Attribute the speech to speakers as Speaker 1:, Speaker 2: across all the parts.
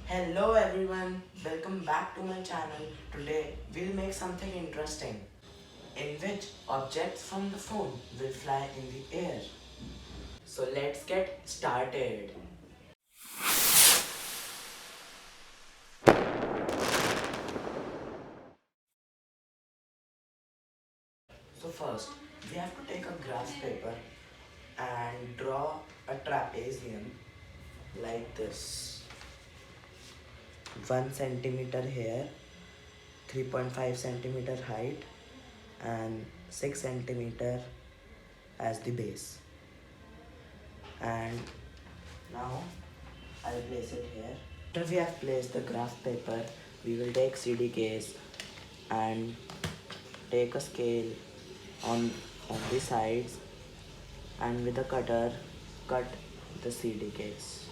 Speaker 1: Hello everyone, welcome back to my channel. Today we'll make something interesting in which objects from the phone will fly in the air. So let's get started. So first we have to take a graph paper and draw a trapezium like this. 1 centimeter here, 3.5 centimeter height and 6 centimeter as the base. And now I'll place it here. After we have placed the graph paper, we will take CD case and take a scale on the sides and with a cutter cut the CD case.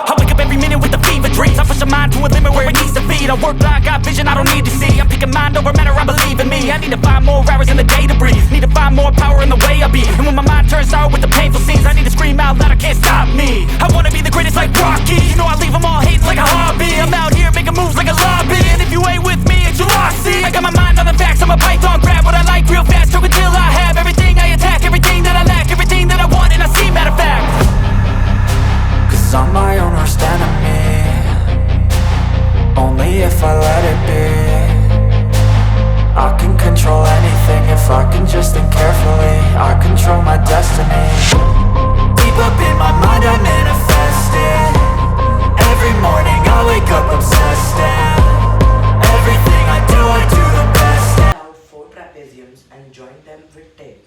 Speaker 2: I wake up every minute with the fever dreams. I push my mind to a limit where it needs to be. I work blind, got vision I don't need to see. I'm picking mind over matter, I believe in me. I need to find more hours in the day to breathe. Need to find more power in the way I be. And when my mind turns sour with the painful scenes, I need to scream out loud, I can't stop me. I wanna be the greatest like Rocky. You know I leave them all hating like a hobby. I'm out here making moves like a lobby. And if you ain't with me, it's your loss, see. I got my mind on the facts, I'm a python, grab what I like real fast. Stroke until I have everything I attack, everything that I lack, everything that I want, and I see, matter of fact. Cause I'm my own worst enemy. Only if I let it be. I can control anything if I can just think carefully. I control my destiny. Deep up in my mind I manifest it. Every morning I wake up obsessed and everything I do the best.
Speaker 1: Now 4 trapeziums and join them with tape.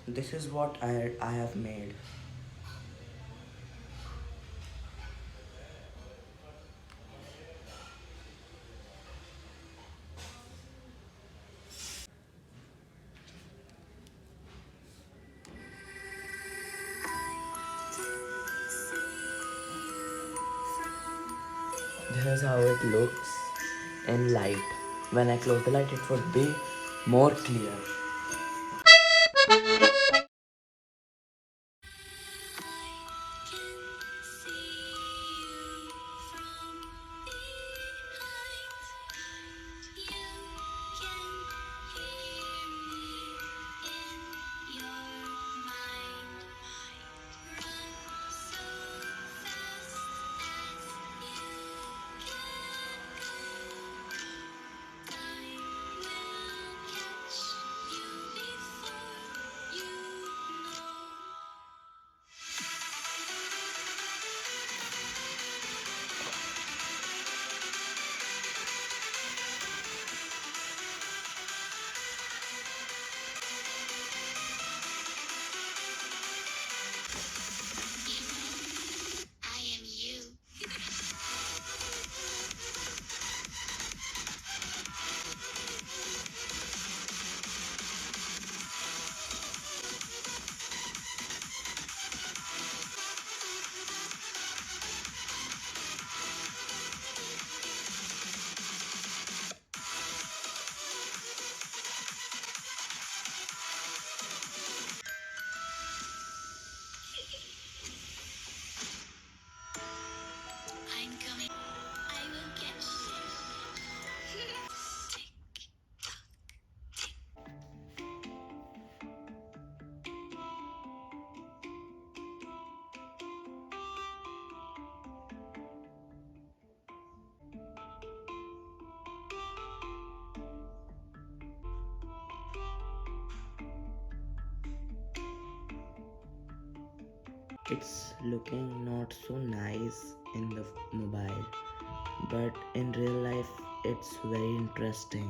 Speaker 1: This is what I have made. This is how it looks in light. When I close the light, it would be more clear.
Speaker 3: I'm coming. I will get
Speaker 1: It's looking not so nice in the mobile, but in real life it's very interesting.